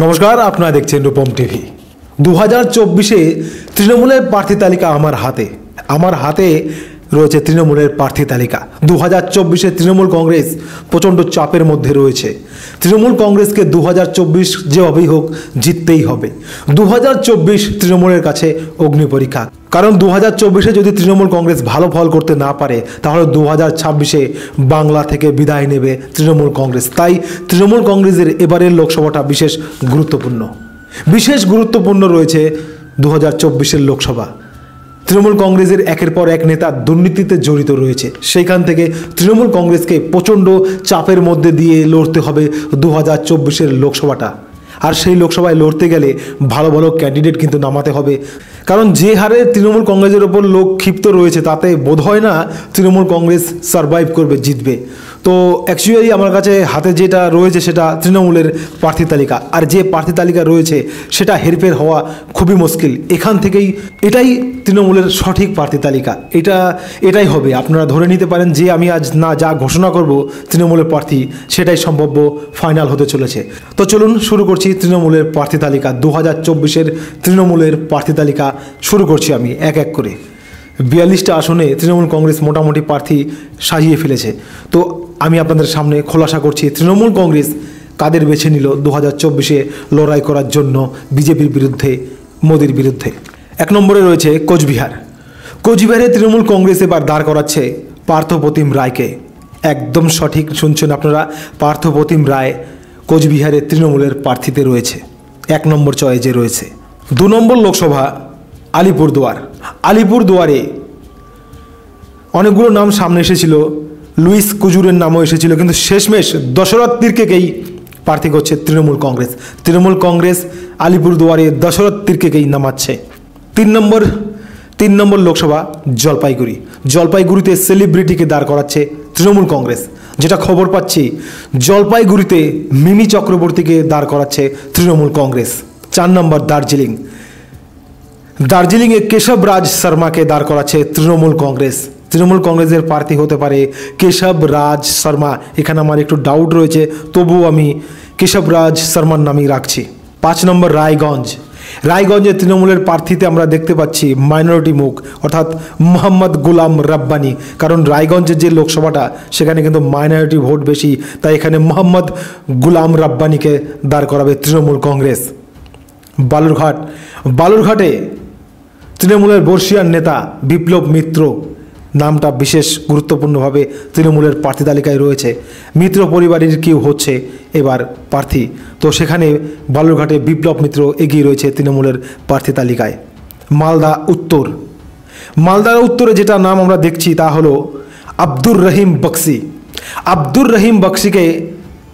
নমস্কার, আপনারা দেখছেন রূপম টিভি। 2024-এ তৃণমূলের প্রার্থী তালিকা আমার হাতে রয়েছে তৃণমূলের প্রার্থী তালিকা। 2024-এ তৃণমূল কংগ্রেস প্রচণ্ড চাপের মধ্যে রয়েছে। তৃণমূল কংগ্রেসকে 2024 যেভাবেই হোক জিততেই হবে। 2024 তৃণমূলের কাছে অগ্নি পরীক্ষা, কারণ 2024-এ যদি তৃণমূল কংগ্রেস ভালো ফল করতে না পারে তাহলে 2026-এ বাংলা থেকে বিদায় নেবে তৃণমূল কংগ্রেস। তাই তৃণমূল কংগ্রেসের এবারের লোকসভাটা বিশেষ গুরুত্বপূর্ণ রয়েছে 2024-এর লোকসভা। তৃণমূল কংগ্রেসের একের পর এক নেতা দুর্নীতিতে জড়িত রয়েছে, সেইখান থেকে তৃণমূল কংগ্রেসকে প্রচণ্ড চাপের মধ্যে দিয়ে লড়তে হবে 2024-এর লোকসভাটা। আর সেই লোকসভায় লড়তে গেলে ভালো ভালো ক্যান্ডিডেট কিন্তু নামাতে হবে, কারণ যে হারে তৃণমূল কংগ্রেসের ওপর লোক ক্ষিপ্ত রয়েছে তাতে বোধ হয় না তৃণমূল কংগ্রেস সারভাইভ করবে, জিতবে। তো অ্যাকচুয়ালি আমার কাছে হাতে যেটা রয়েছে সেটা তৃণমূলের প্রার্থী তালিকা, আর যে প্রার্থী তালিকা রয়েছে সেটা হেরফের হওয়া খুবই মুশকিল। এখান থেকেই এটাই তৃণমূলের সঠিক প্রার্থী তালিকা, এটাই হবে। আপনারা ধরে নিতে পারেন যে আমি আজ যা ঘোষণা করব তৃণমূলের প্রার্থী সেটাই সম্ভাব্য ফাইনাল হতে চলেছে। তো চলুন শুরু করছি তৃণমূলের প্রার্থী তালিকা। 2024-এর তৃণমূলের প্রার্থী তালিকা শুরু করছি আমি এক এক করে। 42টা আসনে তৃণমূল কংগ্রেস মোটামুটি প্রার্থী সাজিয়ে ফেলেছে। তো আমি আপনাদের সামনে খোলাসা করছি তৃণমূল কংগ্রেস কাদের বেছে নিল 2024-এ লড়াই করার জন্য বিজেপির বিরুদ্ধে, মোদির বিরুদ্ধে। 1 নম্বরে রয়েছে কোচবিহারে তৃণমূল কংগ্রেস এবার দাঁড় করাচ্ছে পার্থপ্রতিম রায়কে। একদম সঠিক শুনছেন আপনারা, পার্থপ্রতিম রায় কোচবিহারে তৃণমূলের প্রার্থীতে রয়েছে, 1 নম্বর চয়েজে রয়েছে। 2 নম্বর লোকসভা আলিপুরদুয়ারে অনেকগুলো নাম সামনে এসেছিল, লুইস কুজুরের নামও এসেছিল, কিন্তু শেষমেশ দশরথ তির্কেকেই প্রার্থী করছে তৃণমূল কংগ্রেস আলিপুরদুয়ারে দশরথ তির্কেকেই নামাচ্ছে। 3 নম্বর লোকসভা জলপাইগুড়িতে সেলিব্রিটিকে দাঁড় করাচ্ছে তৃণমূল কংগ্রেস। যেটা খবর পাচ্ছি জলপাইগুড়িতে মিমি চক্রবর্তীকে দাঁড় করাচ্ছে তৃণমূল কংগ্রেস। 4 নম্বর দার্জিলিংয়ে কেশব রাজ শর্মাকে দাঁড় করাচ্ছে তৃণমূল কংগ্রেসের প্রার্থী হতে পারে কেশব রাজ শর্মা। এখানে আমার একটু ডাউট রয়েছে, তবুও আমি কেশব রাজ শর্মার নামই রাখছি। 5 নম্বর রায়গঞ্জে তৃণমূলের প্রার্থীতে আমরা দেখতে পাচ্ছি মাইনরিটি মুখ, অর্থাৎ মোহাম্মদ গুলাম রাব্বানি। কারণ রায়গঞ্জের যে লোকসভাটা সেখানে কিন্তু মাইনরিটি ভোট বেশি, তাই এখানে মোহাম্মদ গুলাম রাব্বানিকে দাঁড় করাবে তৃণমূল কংগ্রেস। বালুরঘাটে তৃণমূলের বর্ষিয়ান নেতা বিপ্লব মিত্র নামটা বিশেষ গুরুত্বপূর্ণভাবে তৃণমূলের প্রার্থী তালিকায় রয়েছে। মিত্র পরিবারের কেউ হচ্ছে এবার প্রার্থী, তো সেখানে বালুরঘাটে বিপ্লব মিত্র এগিয়ে রয়েছে তৃণমূলের প্রার্থী তালিকায়। মালদার উত্তরে যেটা নাম আমরা দেখছি তা হলো আব্দুর রহিম বক্সিকে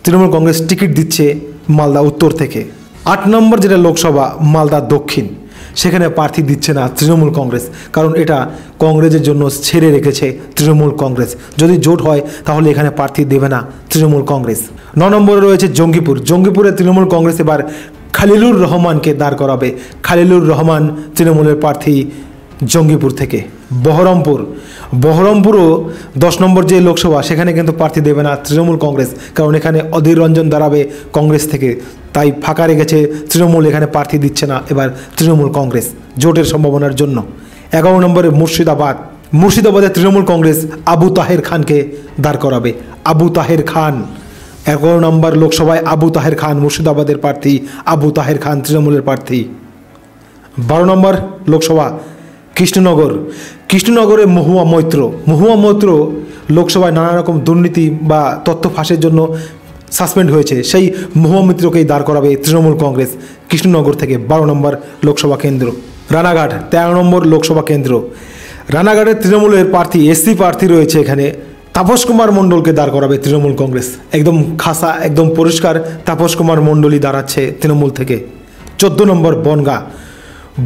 তৃণমূল কংগ্রেস টিকিট দিচ্ছে মালদা উত্তর থেকে। 8 নম্বর যেটা লোকসভা মালদা দক্ষিণ, সেখানে প্রার্থী দিচ্ছে না তৃণমূল কংগ্রেস, কারণ এটা কংগ্রেসের জন্য ছেড়ে রেখেছে তৃণমূল কংগ্রেস। যদি জোট হয় তাহলে এখানে প্রার্থী দেবে না তৃণমূল কংগ্রেস। 9 নম্বরে রয়েছে জঙ্গিপুরে তৃণমূল কংগ্রেস এবার খালিলুর রহমানকে দাঁড় করাবে। খালিলুর রহমান তৃণমূলের প্রার্থী জঙ্গিপুর থেকে। বহরমপুরও 10 নম্বর যে লোকসভা, সেখানে কিন্তু প্রার্থী দেবে না তৃণমূল কংগ্রেস, কারণ এখানে অধীর রঞ্জন দাঁড়াবে কংগ্রেস থেকে, তাই ফাঁকা রেখেছে তৃণমূল, এখানে প্রার্থী দিচ্ছে না এবার তৃণমূল কংগ্রেস জোটের সম্ভাবনার জন্য। 11 নম্বরে মুর্শিদাবাদে তৃণমূল কংগ্রেস আবু তাহের খানকে দাঁড় করাবে। 11 নম্বর লোকসভায় আবু তাহের খান মুর্শিদাবাদের প্রার্থী, আবু তাহের খান তৃণমূলের প্রার্থী। 12 নম্বর লোকসভা কৃষ্ণনগরে মহুয়া মৈত্র লোকসভায় নানা রকম দুর্নীতি বা তথ্য ফাঁসের জন্য সাসপেন্ড হয়েছে, সেই মহুয়া মৈত্রকেই দাঁড় করাবে তৃণমূল কংগ্রেস কৃষ্ণনগর থেকে। 12 নম্বর লোকসভা কেন্দ্র। রানাঘাট 13 নম্বর লোকসভা কেন্দ্র। রানাঘাটের তৃণমূলের প্রার্থী এসসি প্রার্থী রয়েছে, এখানে তাপস কুমার মণ্ডলকে দাঁড় করাবে তৃণমূল কংগ্রেস। একদম খাসা, একদম পরিষ্কার তাপস কুমার মণ্ডলই দাঁড়াচ্ছে তৃণমূল থেকে। 14 নম্বর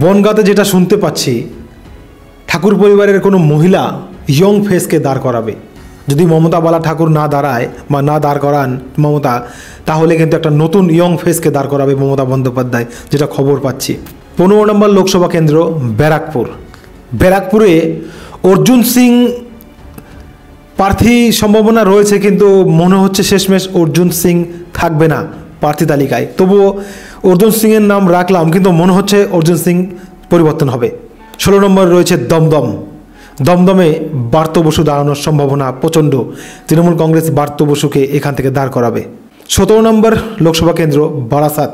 বনগাঁতে যেটা শুনতে পাচ্ছি ঠাকুর পরিবারের কোনো মহিলা ইয়ং ফেসকে দাঁড় করাবে। যদি মমতা বালা ঠাকুর না দাঁড়ায় বা না দাঁড় করান মমতা, তাহলে কিন্তু একটা নতুন ইয়ং ফেসকে দাঁড় করাবে মমতা বন্দ্যোপাধ্যায়, যেটা খবর পাচ্ছি। 15 নম্বর লোকসভা কেন্দ্র ব্যারাকপুরে অর্জুন সিং প্রার্থী সম্ভাবনা রয়েছে, কিন্তু মনে হচ্ছে শেষমেশ অর্জুন সিং থাকবে না প্রার্থী তালিকায়। তবুও অর্জুন সিংয়ের নাম রাখলাম, কিন্তু মনে হচ্ছে অর্জুন সিং পরিবর্তন হবে। 16 নম্বর রয়েছে দমদম। দমদমে বার্ত বসু দাঁড়ানোর সম্ভাবনা প্রচণ্ড। তৃণমূল কংগ্রেস বার্ত বসুকে এখান থেকে দাঁড় করাবে। 17 নম্বর লোকসভা কেন্দ্র বারাসাত।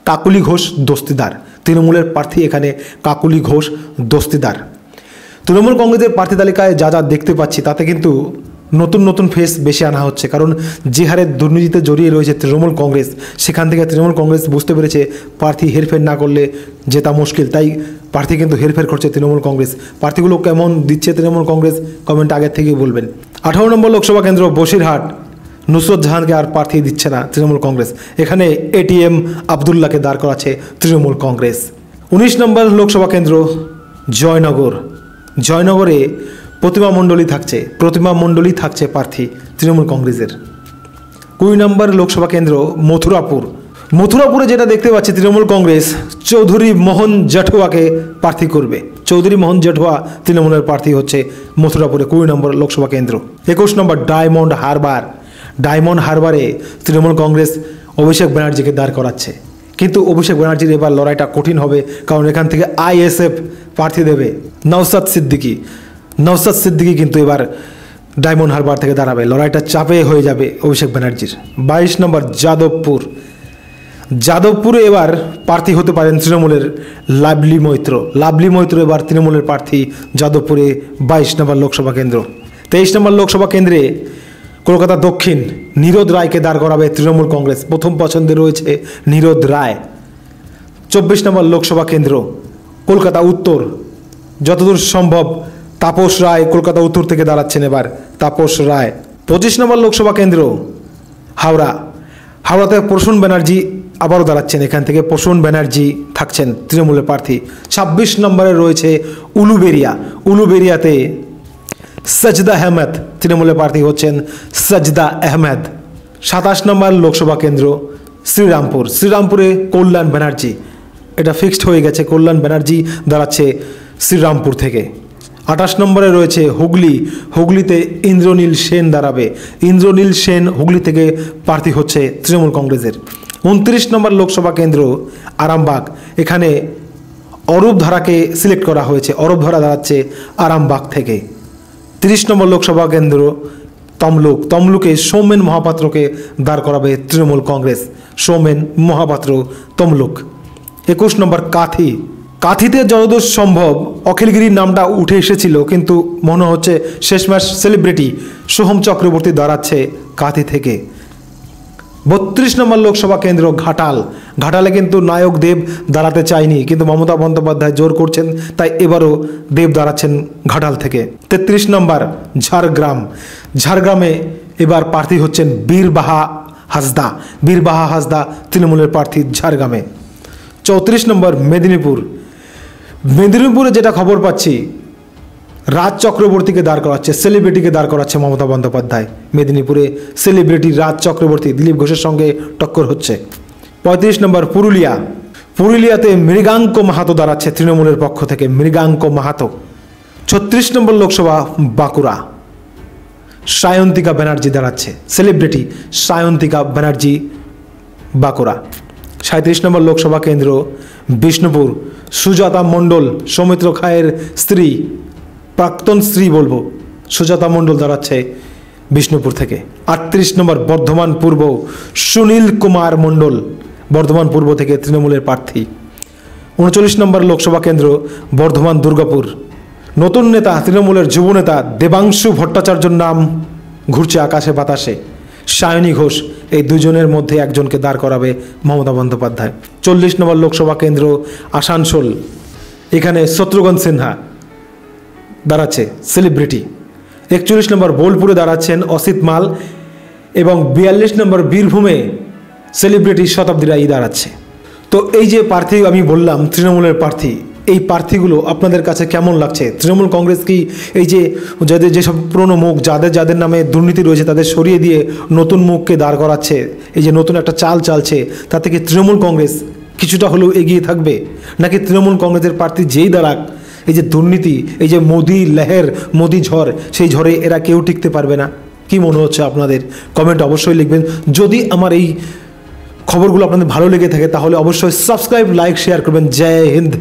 কাকুলি ঘোষ দস্তিদার। তৃণমূলের প্রার্থী এখানে কাকুলি ঘোষ দস্তিদার। তৃণমূল কংগ্রেসের প্রার্থী তালিকায় যা যা দেখতে পাচ্ছি তাতে কিন্তু নতুন নতুন ফেস বেশি আনা হচ্ছে, কারণ যে হারে দুর্নীতিতে জড়িয়ে রয়েছে তৃণমূল কংগ্রেস, সেখান থেকে তৃণমূল কংগ্রেস বুঝতে পেরেছে প্রার্থী হেরফের না করলে জেতা মুশকিল। তাই প্রার্থী কিন্তু হেরফের করছে তৃণমূল কংগ্রেস। প্রার্থীগুলো কেমন দিচ্ছে তৃণমূল কংগ্রেস কমেন্ট আগের থেকেই বলবেন। 18 নম্বর লোকসভা কেন্দ্র বসিরহাট। নুসরত জাহানকে আর প্রার্থী দিচ্ছে না তৃণমূল কংগ্রেস। এখানে এটিএম আবদুল্লাহকে দাঁড় করাচ্ছে তৃণমূল কংগ্রেস। 19 নম্বর লোকসভা কেন্দ্র জয়নগর। জয়নগরে প্রতিমা মণ্ডলী থাকছে প্রার্থী তৃণমূল কংগ্রেসের। 20 নম্বর লোকসভা কেন্দ্র মথুরাপুরে যেটা দেখতে পাচ্ছি তৃণমূল কংগ্রেস চৌধুরী মোহন জাটুয়াকে প্রার্থী করবে। চৌধুরী মোহন জাটুয়া তৃণমূলের প্রার্থী হচ্ছে মথুরাপুরে 20 নম্বর লোকসভা কেন্দ্র। 21 নম্বর ডায়মন্ড হারবারে তৃণমূল কংগ্রেস অভিষেক ব্যানার্জিকে দাঁড় করাচ্ছে, কিন্তু অভিষেক ব্যানার্জির এবার লড়াইটা কঠিন হবে, কারণ এখান থেকে আইএসএফ প্রার্থী দেবে নওশাদ সিদ্দিকী কিন্তু এবার ডায়মন্ড হারবার থেকে দাঁড়াবে। লড়াইটা চাপে হয়ে যাবে অভিষেক ব্যানার্জির। 22 নম্বর যাদবপুরে এবার প্রার্থী হতে পারেন তৃণমূলের লাভলি মৈত্র এবার তৃণমূলের প্রার্থী যাদবপুরে 22 নম্বর লোকসভা কেন্দ্র। 23 নম্বর লোকসভা কেন্দ্রে কলকাতা দক্ষিণ নীরদ রায়কে দাঁড় করাবে তৃণমূল কংগ্রেস। প্রথম পছন্দে রয়েছে নীরদ রায়। 24 নম্বর লোকসভা কেন্দ্র কলকাতা উত্তর। যতদূর সম্ভব তাপস রায় কলকাতা উত্তর থেকে দাঁড়াচ্ছেন এবার তাপস রায়। 25 নম্বর লোকসভা কেন্দ্র হাওড়াতে প্রসূন ব্যানার্জি আবারও দাঁড়াচ্ছেন। এখান থেকে প্রসূন ব্যানার্জি থাকছেন তৃণমূলের প্রার্থী। 26 নম্বরে রয়েছে উলুবেরিয়াতে সজদা আহমেদ তৃণমূলের প্রার্থী হচ্ছেন সজদা আহমেদ। 27 নম্বর লোকসভা কেন্দ্র শ্রীরামপুরে কল্যাণ ব্যানার্জি, এটা ফিক্সড হয়ে গেছে, কল্যাণ ব্যানার্জি দাঁড়াচ্ছে শ্রীরামপুর থেকে। 28 নম্বরে রয়েছে হুগলিতে ইন্দ্রনীল সেন দাঁড়াবে। ইন্দ্রনীল সেন হুগলি থেকে প্রার্থী হচ্ছে তৃণমূল কংগ্রেসের। 29 নম্বর লোকসভা কেন্দ্র আরামবাগ। এখানে অরূপ ধারাকে সিলেক্ট করা হয়েছে, অরূপ ধারা দাঁড়াচ্ছে আরামবাগ থেকে। 30 নম্বর লোকসভা কেন্দ্র তমলুকে সৌমেন মহাপাত্রকে দাঁড় করাবে তৃণমূল কংগ্রেস। সৌমেন মহাপাত্র তমলুক। 21 নম্বর কাঁথিতে যতদূর সম্ভব অখিলগিরির নামটা উঠে এসেছিল, কিন্তু মনে হচ্ছে শেষমেশ সেলিব্রিটি সোহম চক্রবর্তী দাঁড়াচ্ছে কাঁথি থেকে। 32 নম্বর লোকসভা কেন্দ্র ঘাটালে কিন্তু নায়ক দেব দাঁড়াতে চায়নি, কিন্তু মমতা বন্দ্যোপাধ্যায় জোর করছেন, তাই এবারও দেব দাঁড়াচ্ছেন ঘাটাল থেকে। 33 নম্বর ঝাড়গ্রামে এবার প্রার্থী হচ্ছেন বীরবাহা হাসদা তৃণমূলের প্রার্থী ঝাড়গ্রামে। 34 নম্বর মেদিনীপুরে যেটা খবর পাচ্ছি রাজ চক্রবর্তীকে দাঁড় করাচ্ছে, সেলিব্রিটিকে দাঁড় করাচ্ছে মমতা বন্দ্যোপাধ্যায়। মেদিনীপুরে সেলিব্রিটি রাজ চক্রবর্তী দিলীপ ঘোষের সঙ্গে টক্কর হচ্ছে। 35 নম্বর পুরুলিয়াতে মৃগাঙ্ক মাহাতো দাঁড়াচ্ছে তৃণমূলের পক্ষ থেকে, মৃগাঙ্ক মাহাতো। 36 নম্বর লোকসভা বাঁকুড়া সায়ন্তিকা ব্যানার্জি দাঁড়াচ্ছে, সেলিব্রিটি সায়ন্তিকা ব্যানার্জি বাঁকুড়া। 37 নম্বর লোকসভা কেন্দ্র বিষ্ণুপুর সুজাতা মণ্ডল, সৌমিত্র খায়ের স্ত্রী, প্রাক্তন স্ত্রী বলবো, সুজাতা মণ্ডল দাঁড়াচ্ছে বিষ্ণুপুর থেকে। 38 নম্বর বর্ধমান পূর্ব সুনীল কুমার মণ্ডল বর্ধমান পূর্ব থেকে তৃণমূলের প্রার্থী। 39 নম্বর লোকসভা কেন্দ্র বর্ধমান দুর্গাপুর। নতুন নেতা তৃণমূলের যুব নেতা দেবাংশু ভট্টাচার্যর নাম ঘুরছে আকাশে বাতাসে। সায়নী ঘোষ, এই দুজনের মধ্যে একজনকে দাঁড় করাবে মমতা বন্দ্যোপাধ্যায়। 40 নম্বর লোকসভা কেন্দ্র আসানসোল। এখানে শত্রুঘ্ন সিনহা দাঁড়াচ্ছে, সেলিব্রিটি। 41 নম্বর বোলপুরে দাঁড়াচ্ছেন অসিত মাল এবং 42 নম্বর বীরভূমে সেলিব্রিটি শতাব্দী রায় দাঁড়াচ্ছে। তো এই যে প্রার্থী আমি বললাম তৃণমূলের প্রার্থী, এই প্রার্থীগুলো আপনাদের কাছে কেমন লাগছে? তৃণমূল কংগ্রেস কি এই যে যাদের যেসব পুরনো মুখ যাদের নামে দুর্নীতি রয়েছে তাদের সরিয়ে দিয়ে নতুন মুখকে দাঁড় করাচ্ছে, এই যে নতুন একটা চাল চালছে, তাতে কি তৃণমূল কংগ্রেস কিছুটা হলেও এগিয়ে থাকবে? নাকি তৃণমূল কংগ্রেসের প্রার্থী যেই দাঁড়াক, এই যে দুর্নীতি, এই যে মোদি লেহের, মোদি ঝড়, সেই ঝড়ে এরা কেউ টিকতে পারবে না? কি মনে হচ্ছে আপনাদের? কমেন্ট অবশ্যই লিখবেন। যদি আমার এই খবরগুলো আপনাদের ভালো লেগে থাকে তাহলে অবশ্যই সাবস্ক্রাইব, লাইক, শেয়ার করবেন। জয় হিন্দ।